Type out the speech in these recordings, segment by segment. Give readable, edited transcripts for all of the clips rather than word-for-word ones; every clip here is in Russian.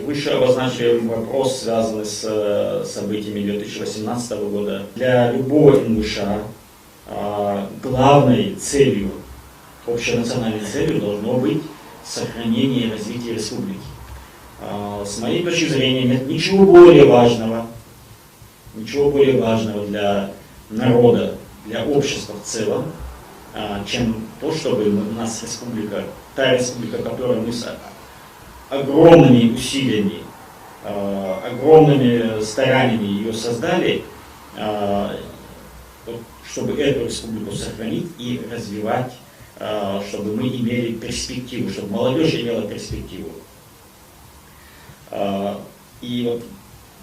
выше обозначили вопрос, связанный с событиями 2018 года. Для любого ингуша главной целью, общенациональной целью должно быть сохранение и развитие республики. С моей точки зрения нет ничего более важного для народа, для общества в целом, чем то, чтобы у нас республика, та республика, которую мы с огромными усилиями, огромными стараниями ее создали, чтобы эту республику сохранить и развивать, чтобы мы имели перспективу, чтобы молодежь имела перспективу. И вот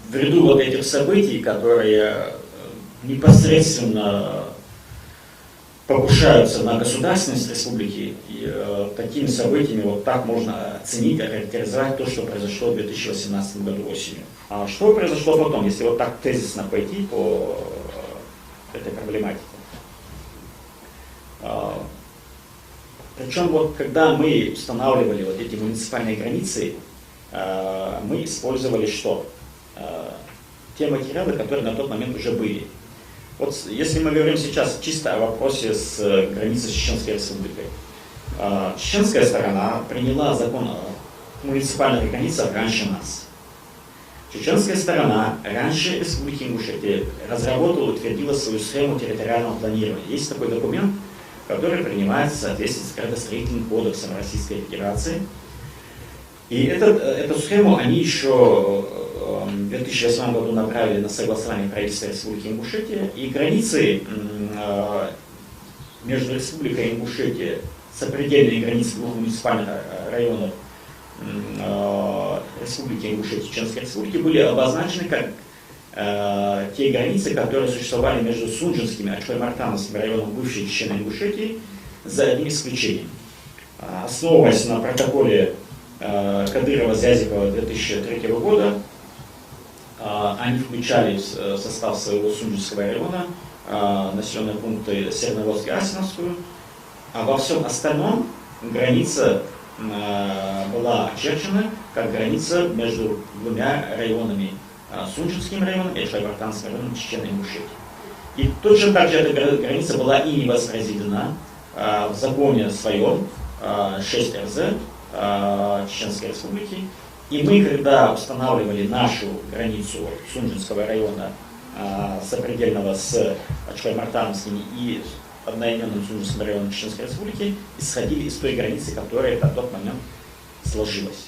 ввиду вот этих событий, которые непосредственно покушаются на государственность республики, и такими событиями вот так можно оценить, охарактеризовать то, что произошло в 2018 году осенью. А что произошло потом, если вот так тезисно пойти по этой проблематике? Причем вот когда мы устанавливали вот эти муниципальные границы, мы использовали что? Те материалы, которые на тот момент уже были. Вот если мы говорим сейчас чисто о вопросе с границей с Чеченской республикой. Чеченская сторона приняла закон о муниципальных границах раньше нас. Чеченская сторона раньше Республики Ингушетия разработала и утвердила свою схему территориального планирования. Есть такой документ, который принимается в соответствии с градостроительным кодексом Российской Федерации. И эту схему они еще в 2008 году направили на согласование правительства Республики Ингушетия. И границы между Республикой Ингушетия, сопредельные границы двух муниципальных районов Республики Ингушетия и Чеченской Республики были обозначены как те границы, которые существовали между Сунжинским и Ачхой-Мартановским районом бывшей Чечено-Ингушетии, за одним исключением. Основываясь на протоколе Кадырова-Зязикова 2003 года, они включали в состав своего Сунжинского района населенные пункты Серноводск и Асиновскую, а во всем остальном граница была очерчена как граница между двумя районами, Сунжинским районом и Ачхой-Мартановским районом Чечено-Ингушетии. И точно так же эта граница была и не воспроизведена в законе своем 6 РЗ Чеченской Республики. И мы, когда устанавливали нашу границу Сунжинского района, сопредельного с Ачхой-Мартановским и одноименным Сунжинским районом Чеченской Республики, исходили из той границы, которая на тот момент сложилась.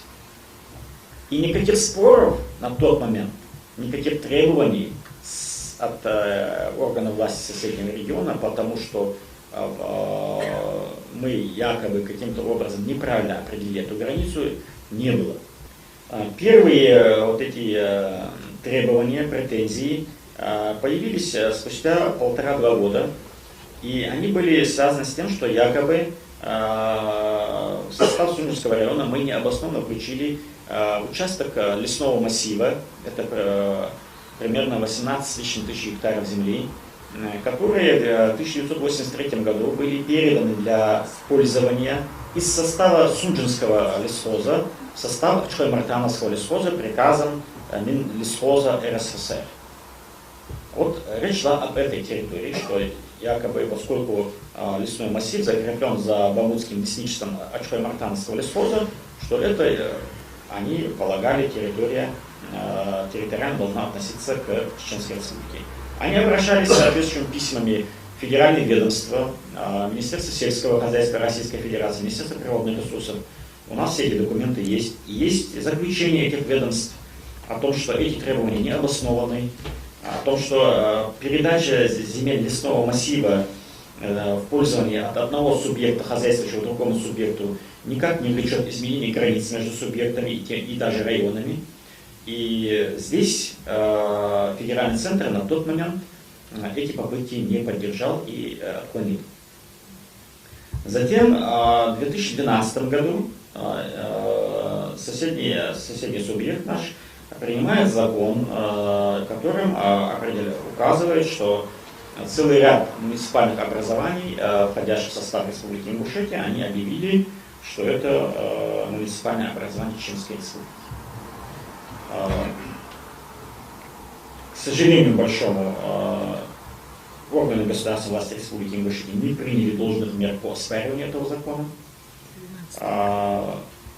И никаких споров на тот момент, никаких требований от органов власти соседнего региона, потому что мы якобы каким-то образом неправильно определили эту границу, не было. Первые вот эти требования, претензии появились спустя 1,5-2 года, и они были связаны с тем, что якобы в состав Сунжинского района мы необоснованно включили участок лесного массива, это примерно 18 с лишним тысяч гектаров земли, которые в 1983 году были переданы для пользования из состава Сунжинского лесхоза в состав Ачхой-Мартановского лесхоза приказом Минлесхоза РСФСР. Вот речь шла об этой территории, что якобы, поскольку лесной массив закреплен за Бамутским лесничеством Ачхой-Мартановского лесхоза, что это они полагали территориально должна относиться к Чеченской Республике. Они обращались с соответствующими письмами в федеральные ведомства, Министерство сельского хозяйства Российской Федерации, Министерство природных ресурсов. У нас все эти документы есть. И есть заключение этих ведомств о том, что эти требования не обоснованы, о том, что передача земель лесного массива в пользование от одного субъекта хозяйствующего другому субъекту никак не влечет изменений границ между субъектами и даже районами. И здесь федеральный центр на тот момент эти попытки не поддержал и отклонил. Затем в 2012 году соседний субъект наш принимает закон, которым указывает, что целый ряд муниципальных образований, входящих в состав Республики Ингушетия, они объявили, что это муниципальное образование Чеченской Республики. К сожалению большому, органы государственной власти Республики Ингушетия не приняли должных мер по оспариванию этого закона.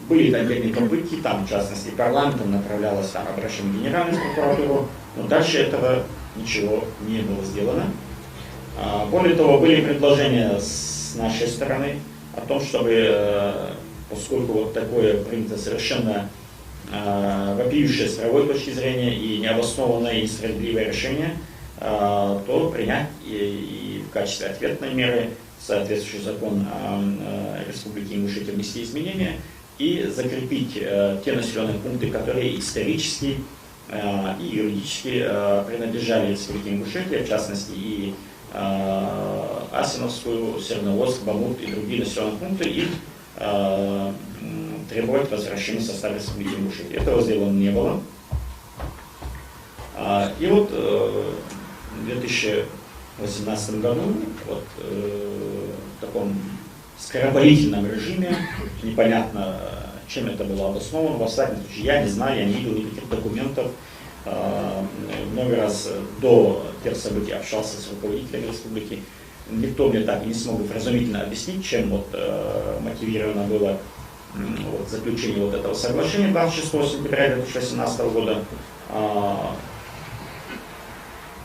Были отдельные попытки, там, в частности, парламентом направлялось обращение в Генеральную прокуратуру, но дальше этого ничего не было сделано. Более того, были предложения с нашей стороны о том, чтобы, поскольку вот такое принято совершенно вопиющее с правовой точки зрения и необоснованное и несправедливое решение, то принять и в качестве ответной меры соответствующий закон Республики Ингушетия внести изменения и закрепить те населенные пункты, которые исторически и юридически принадлежали Республике Ингушетия, в частности и Асиновскую, Серноводск, Бамут и другие населенные пункты, и требовать возвращения в состав Республики Ингушетия. Этого сделано не было. И вот в 2018 году вот, в таком скоропалительном режиме, непонятно, чем это было обосновано, во всяком случае, я не знаю, я не видел никаких документов. Много раз до тех событий общался с руководителями республики. Никто мне так и не смог вразумительно объяснить, чем вот, мотивировано было вот, заключение вот этого соглашения 26 сентября 2018 года.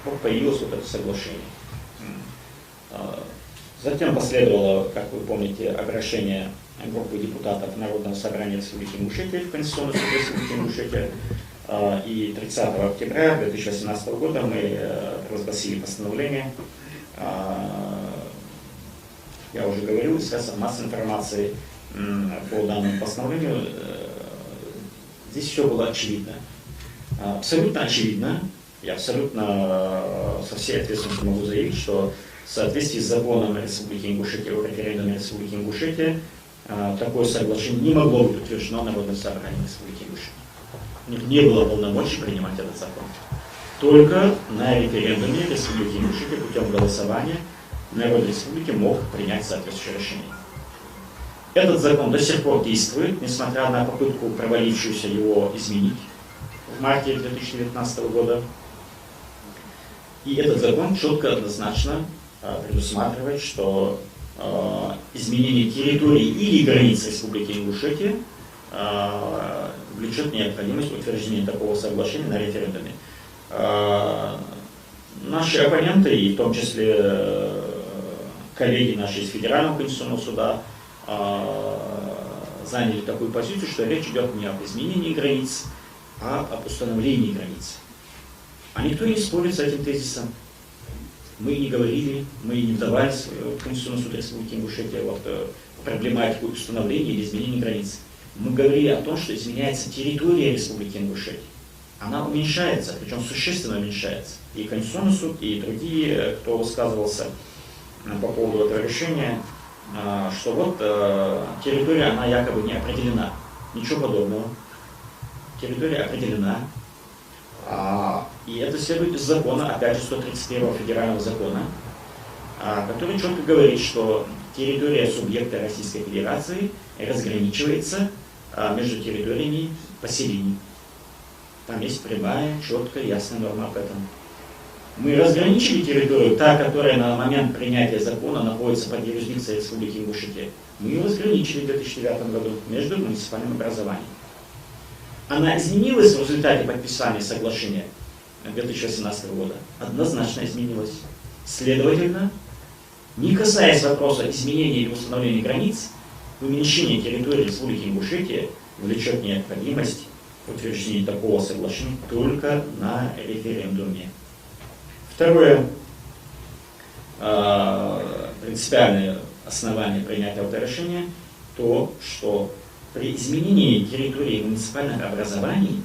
Вот появилось вот это соглашение. Затем последовало, как вы помните, обращение группы депутатов Народного собрания Республики Ингушетия в Конституционный суд Республики Ингушетия. И 30 октября 2018 года мы разгласили постановление. Я уже говорил, средства массовой информации по данному постановлению. Здесь все было очевидно. Абсолютно очевидно. Я абсолютно со всей ответственностью могу заявить, что в соответствии с законом Республики Ингушетия о референдуме Республики Ингушетия такое соглашение не могло быть утверждено Народным собранием Республики Ингушетия. У них не было полномочий принимать этот закон. Только на референдуме Республики Ингушетия путем голосования народ республики мог принять соответствующее решение. Этот закон до сих пор действует, несмотря на попытку, провалившуюся его изменить в марте 2019 года. И этот закон четко, однозначно предусматривает, что изменение территории или границ Республики Ингушетия влечет необходимость утверждения такого соглашения на референдуме. Наши оппоненты, и в том числе коллеги наши из Федерального конституционного суда, заняли такую позицию, что речь идет не об изменении границ, а об установлении границ. А никто не спорит с этим тезисом. Мы не говорили, мы не вдавались в Конституционный суд Республики Ингушетия вот, проблематику установления или изменения границ. Мы говорили о том, что изменяется территория Республики Ингушетия. Она уменьшается, причем существенно уменьшается. И Конституционный суд, и другие, кто высказывался по поводу этого решения, что вот территория, она якобы не определена. Ничего подобного. Территория определена. И это следует из закона, опять же, 131 федерального закона, который четко говорит, что территория субъекта Российской Федерации разграничивается между территориями поселений. Там есть прямая, четкая, ясная норма об этом. Мы разграничили территорию, та, которая на момент принятия закона находится под юрисдикцией Республики Ингушетия. Мы ее разграничили в 2009 году между муниципальным образованием. Она изменилась в результате подписания соглашения 2018 года? Однозначно изменилась. Следовательно, не касаясь вопроса изменения или установления границ, уменьшение территории Республики Ингушетия влечет необходимость утверждения такого соглашения только на референдуме. Второе принципиальное основание принятия этого решения то, что при изменении территории муниципальных образований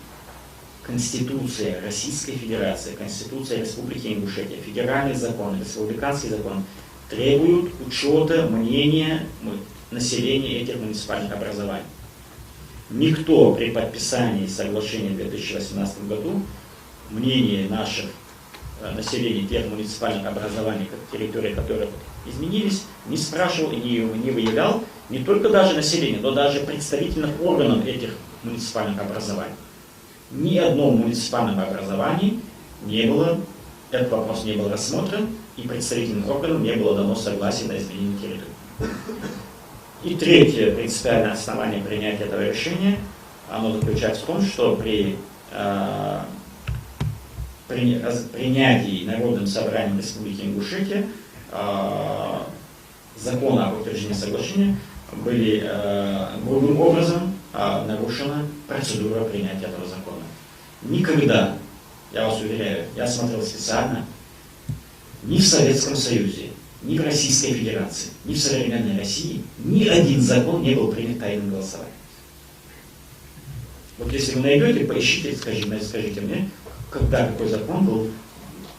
Конституция Российской Федерации, Конституция Республики Ингушетия, федеральный закон, республиканский закон требуют учета мнения населения этих муниципальных образований. Никто при подписании соглашения в 2018 году мнение наших населения тех муниципальных образований, территории которых изменились, не спрашивал и не выявлял не только даже население, но даже представительных органов этих муниципальных образований. ни одном муниципальном образовании этот вопрос не был рассмотрен, и представительным органам не было дано согласие на изменение территории. И третье принципиальное основание принятия этого решения, оно заключается в том, что при принятии Народным собранием Республики Ингушетия закона об утверждении соглашения были грубым образом нарушена процедура принятия этого закона. Никогда, я вас уверяю, я смотрел специально, ни в Советском Союзе, ни в Российской Федерации, ни в современной России ни один закон не был принят тайным голосованием. Вот если вы найдете, поищите, скажите мне, когда какой закон был,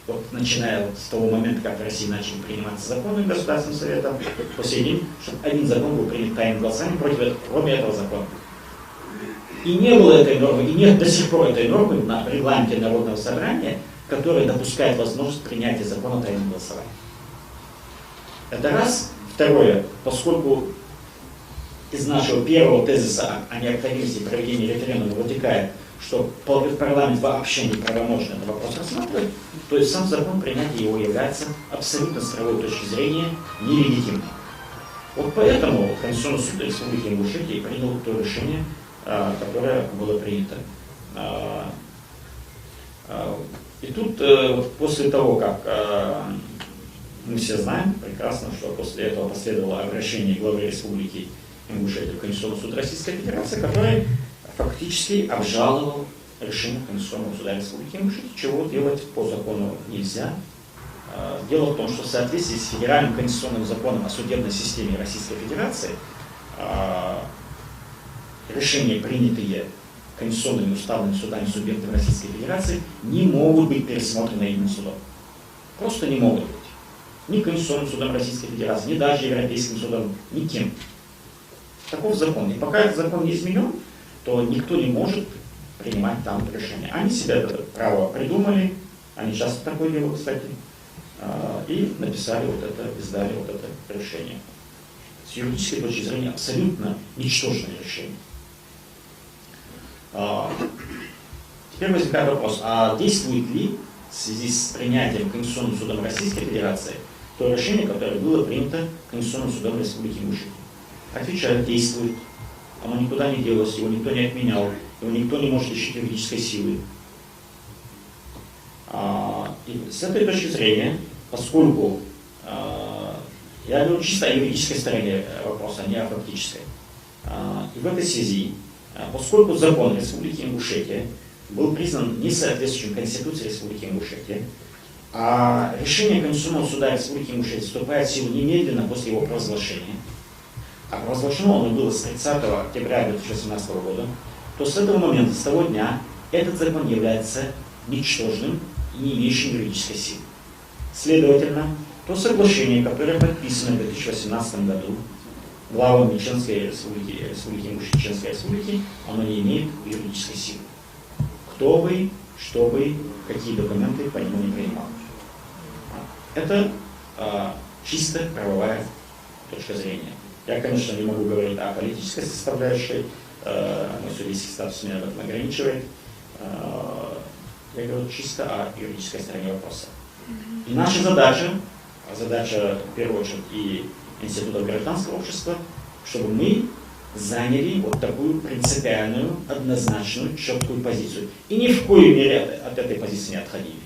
вот, начиная вот с того момента, как в России начали приниматься законы Государственным Советом, по сей день, чтобы один закон был принят тайным голосованием кроме этого закона. И не было этой нормы, и нет до сих пор этой нормы на регламенте Народного собрания, которая допускает возможность принятия закона тайным голосованием. Это раз. Второе, поскольку из нашего первого тезиса о необходимости проведения референдума вытекает, что парламент вообще не правомочен этот вопрос рассматривать, то есть сам закон принятия его является абсолютно с правовой точки зрения нелегитимным. Вот поэтому Конституционный суд Республики Ингушетия принял то решение, которое было принято. И тут после того, как мы все знаем прекрасно, что после этого последовало обращение главы Республики Ингушетия в Конституционный суд Российской Федерации, который фактически обжаловал решение Конституционного суда Республики Ингушетия, чего делать по закону нельзя. Дело в том, что в соответствии с федеральным конституционным законом о судебной системе Российской Федерации решения, принятые конституционными уставными судами субъектов Российской Федерации, не могут быть пересмотрены единым судом. Просто не могут быть. Ни Конституционным судом Российской Федерации, ни даже Европейским судом, никем. Таков закон. И пока этот закон не изменен, то никто не может принимать там решения. Они себе это право придумали, они часто такое делают, кстати, и написали вот это, издали вот это решение. С юридической точки зрения абсолютно ничтожное решение. Теперь возникает вопрос, а действует ли в связи с принятием Конституционным судом Российской Федерации то решение, которое было принято Конституционным судом Республики Ингушетия? Отвечаю, действует. Оно никуда не делось, его никто не отменял, его никто не может лишить юридической силы. И с этой точки зрения, поскольку я говорю чисто о юридической стороне вопроса, а не о фактической, и в этой связи, поскольку закон Республики Ингушетия был признан несоответствующим Конституции Республики Ингушетия, а решение Конституционного суда Республики Ингушетия вступает в силу немедленно после его провозглашения, а провозглашено оно было с 30 октября 2018 года, то с этого момента, с того дня, этот закон является ничтожным и не имеющим юридической силы. Следовательно, то соглашение, которое подписано в 2018 году главами Чеченской Республики, Ингушетии, Чеченской Республики, оно не имеет юридической силы. Кто бы, что бы, какие документы по нему не принимал. Это чисто правовая точка зрения. Я, конечно, не могу говорить о политической составляющей, мой судейский статус меня об этом ограничивает. Я говорю чисто о юридической стороне вопроса. И наша задача, в первую очередь, и Института гражданского общества, чтобы мы заняли вот такую принципиальную, однозначную, четкую позицию. И ни в коей мере от этой позиции не отходили.